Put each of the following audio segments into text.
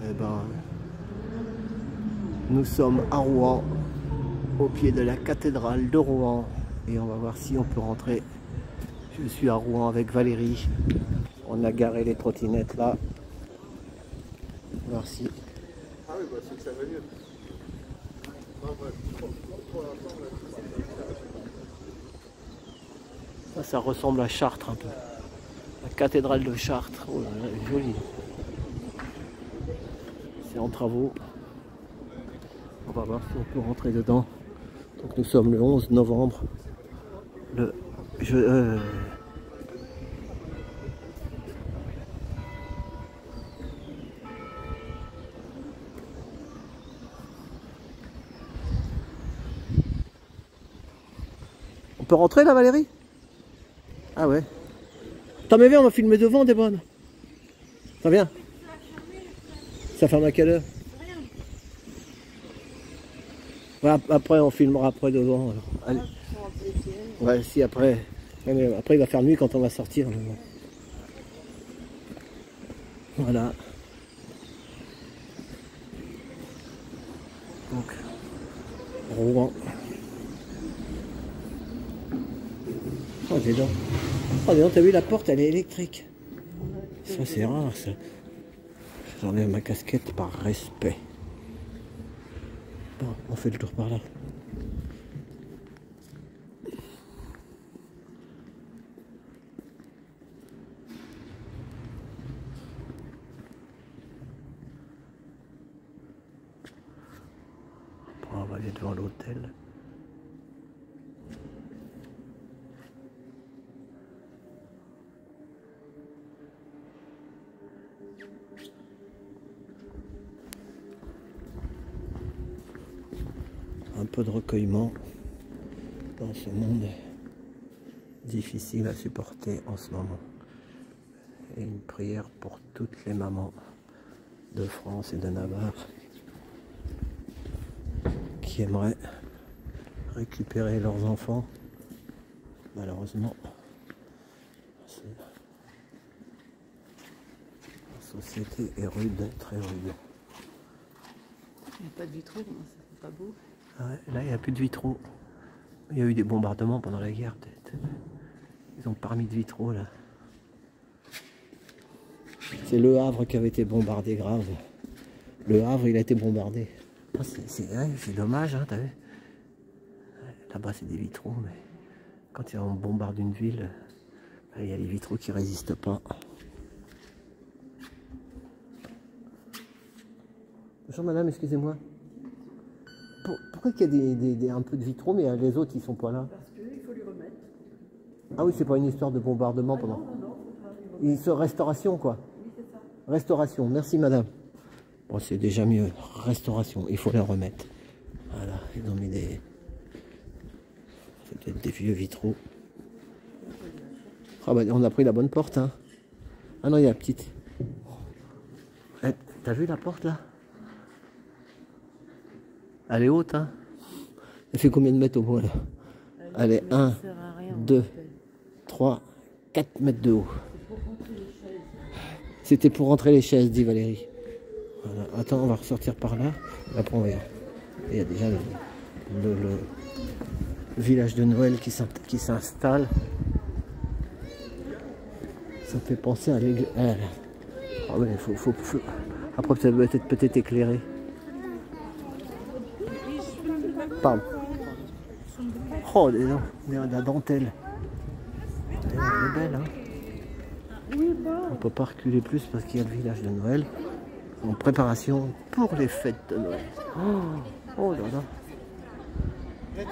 Eh ben, nous sommes à Rouen, au pied de la cathédrale de Rouen. Et on va voir si on peut rentrer. Je suis à Rouen avec Valérie. On a garé les trottinettes là. On va voir si... Ah oui, bah c'est que ça va mieux. Ça ressemble à Chartres un peu. La cathédrale de Chartres. Oh là là, elle est jolie. C'est en travaux. On va voir si on peut rentrer dedans. Donc nous sommes le 11 novembre. On peut rentrer là, Valérie? Ah ouais. Attends, mais viens, on va filmer devant, des bonnes. Ça vient? Ça ferme à quelle heure? Ouais, après, on filmera après devant. Alors. Allez. Ouais, si après. Ouais, mais après, il va faire nuit quand on va sortir. Voilà. Donc, Rouen. Oh, dis donc. Oh, dis donc, t'as vu, la porte, elle est électrique. Ça, c'est rare, ça. J'enlève ma casquette par respect. Bon, on fait le tour par là. Après, on va aller devant l'hôtel. Un peu de recueillement dans ce monde difficile à supporter en ce moment. Et une prière pour toutes les mamans de France et de Navarre qui aimeraient récupérer leurs enfants. Malheureusement, la société est rude, très rude. Il n'y a pas de vitraux, c'est pas beau. Ah ouais, là, il n'y a plus de vitraux. Il y a eu des bombardements pendant la guerre, peut-être. Ils ont pas mis de vitraux, là. C'est Le Havre qui avait été bombardé grave. Le Havre, il a été bombardé. Ah, c'est dommage, hein, t'as vu. Là-bas, c'est des vitraux, mais quand on bombarde une ville, il y a les vitraux qui résistent pas. Bonjour madame, excusez-moi. Pourquoi il y a un peu de vitraux, mais les autres, ils sont pas là? Parce qu'il faut lui remettre. Ah oui, c'est pas une histoire de bombardement pendant... Non, Une restauration, quoi. oui, c'est ça. Restauration, merci madame. Bon, c'est déjà mieux. Restauration, il faut les remettre. Voilà, ils ont mis des... C'est peut-être des vieux vitraux. Ah bah, on a pris la bonne porte, hein. Ah non, il y a la petite. Eh, t'as vu la porte, là? Elle est haute, hein. Elle fait combien de mètres au moins, là? Elle est 1, 2, 3, 4 mètres de haut. C'était pour rentrer les chaises, dit Valérie. Voilà. Attends, on va ressortir par là. Après, on va... Il y a déjà le village de Noël qui s'installe. Ça fait penser à l'église. Ah ouais, faut... Après, ça doit être peut-être éclairé. Pardon. Oh, la dentelle. Elle est belle, hein. On peut pas reculer plus parce qu'il y a le village de Noël en préparation pour les fêtes de Noël. Oh là là.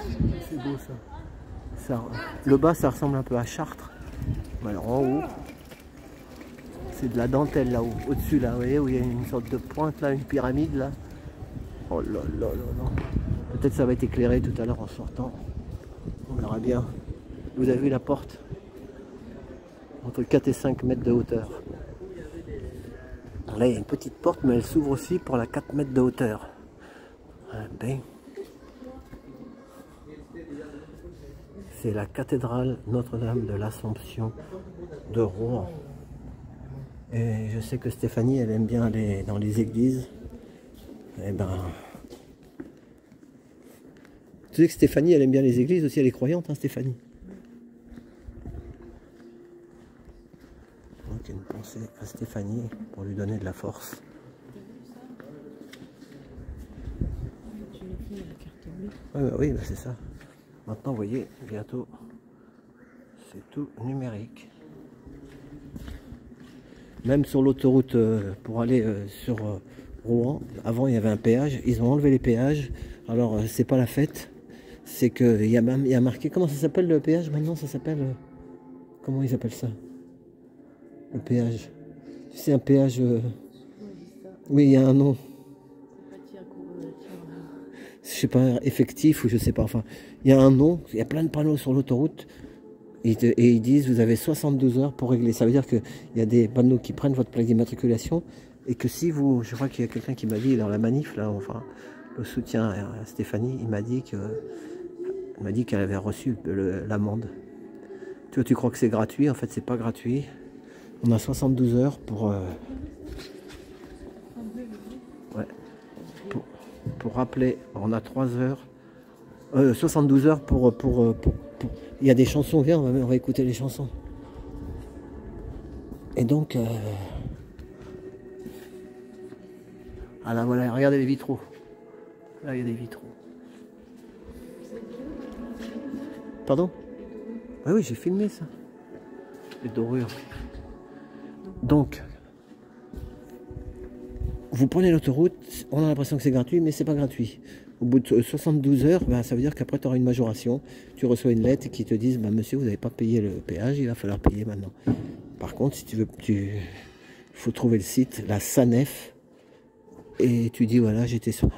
C'est beau ça. Le bas, ça ressemble un peu à Chartres. Mais alors en haut, c'est de la dentelle là-haut. Au-dessus, là, vous voyez, où il y a une sorte de pointe là, une pyramide là. Oh là là là là. Peut-être ça va être éclairé tout à l'heure en sortant. On verra bien. Vous avez vu la porte? Entre 4 et 5 mètres de hauteur. Alors là, il y a une petite porte, mais elle s'ouvre aussi pour la 4 mètres de hauteur. Ben. C'est la cathédrale Notre-Dame de l'Assomption de Rouen. Et je sais que Stéphanie, elle aime bien aller dans les églises. Et ben... Tu sais que Stéphanie, elle aime bien les églises aussi, elle est croyante, hein, Stéphanie. Donc une pensée à Stéphanie pour lui donner de la force. Ouais, oui, bah c'est ça. Maintenant, vous voyez, bientôt, c'est tout numérique. Même sur l'autoroute pour aller sur Rouen, avant il y avait un péage, ils ont enlevé les péages. Alors c'est pas la fête, c'est que il y a marqué, comment ça s'appelle le péage maintenant? Ça s'appelle, comment ils appellent ça? Le péage. C'est un péage, oui, il y a un nom. Je sais pas, effectif ou je sais pas, enfin, il y a un nom, il y a plein de panneaux sur l'autoroute. Et ils disent vous avez 72 heures pour régler. Ça veut dire qu'il y a des panneaux qui prennent votre plaque d'immatriculation et que si vous, je crois qu'il y a quelqu'un qui m'a dit dans la manif là, enfin le soutien à Stéphanie, il m'a dit qu'elle avait reçu l'amende. Tu crois que c'est gratuit, en fait c'est pas gratuit. On a 72 heures pour pour rappeler. On a 3 heures, 72 heures pour il y a des chansons, viens, on va écouter les chansons. Et donc, ah là, voilà, regardez les vitraux. Là, il y a des vitraux. Pardon? Ah oui, j'ai filmé ça. Les dorures. Donc, vous prenez l'autoroute, on a l'impression que c'est gratuit, mais c'est pas gratuit. Au bout de 72 heures, ben, ça veut dire qu'après tu auras une majoration. Tu reçois une lettre qui te dit ben, monsieur, vous n'avez pas payé le péage, il va falloir payer maintenant. Par contre, si tu veux, il faut trouver le site, la SANEF, et tu dis voilà, j'étais sur.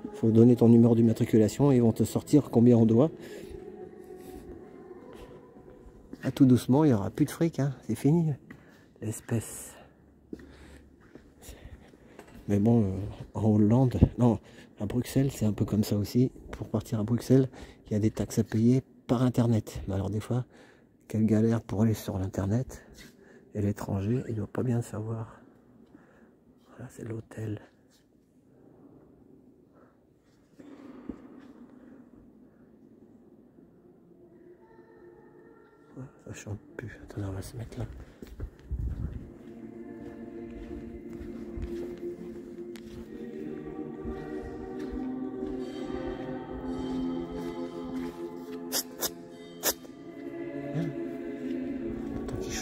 Il faut donner ton numéro d'immatriculation et ils vont te sortir combien on doit. Ah, tout doucement, il n'y aura plus de fric, hein, c'est fini, l'espèce. Mais bon, en Hollande, non, à Bruxelles, c'est un peu comme ça aussi. Pour partir à Bruxelles, il y a des taxes à payer par Internet. Mais alors des fois, quelle galère pour aller sur l'Internet. Et l'étranger, il ne doit pas bien le savoir. Voilà, c'est l'hôtel. Ça chante plus. Attendez, on va se mettre là.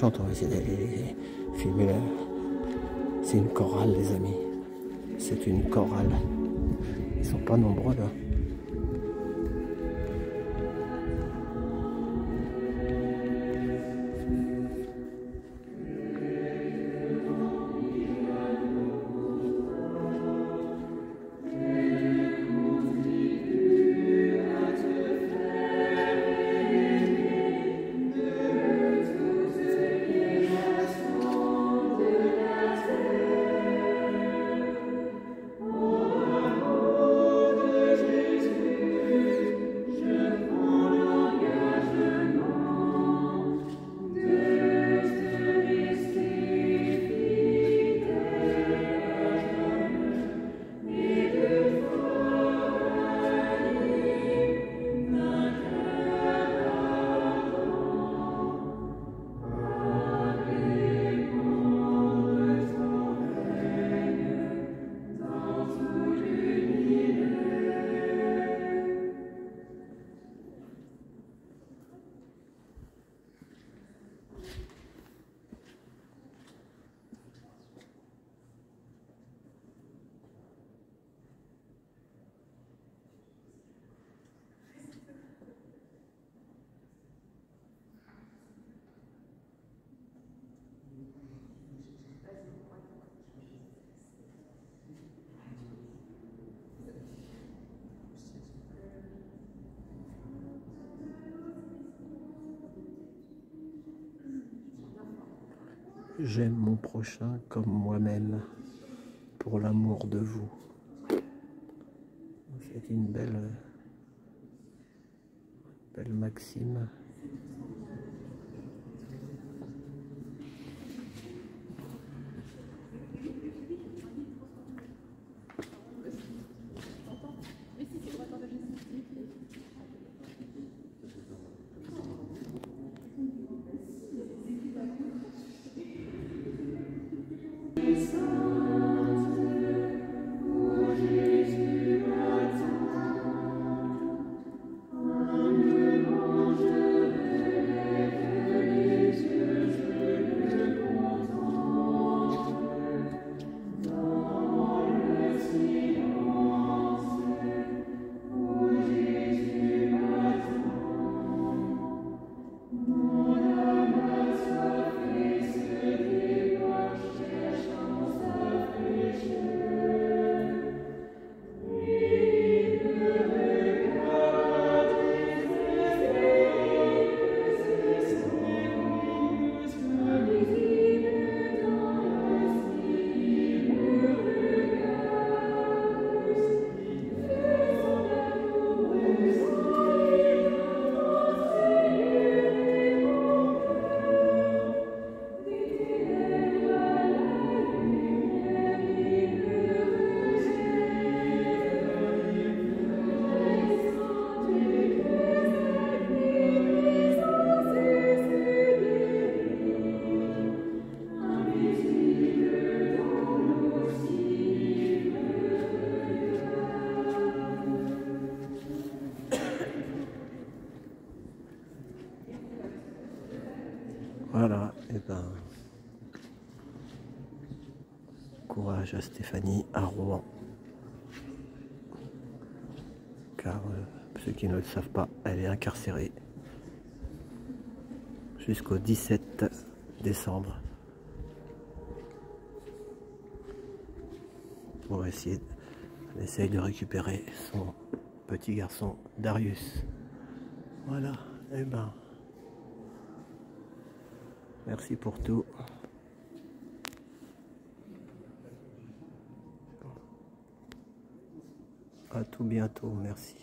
On va essayer d'aller filmer là. C'est une chorale, les amis. C'est une chorale. Ils sont pas nombreux là. J'aime mon prochain comme moi-même, pour l'amour de vous. C'est une belle maxime. Voilà, et ben courage à Stéphanie à Rouen. Car ceux qui ne le savent pas, elle est incarcérée jusqu'au 17 décembre pour essayer, elle essaye de récupérer son petit garçon Darius. Voilà, et ben merci pour tout. À tout bientôt, merci.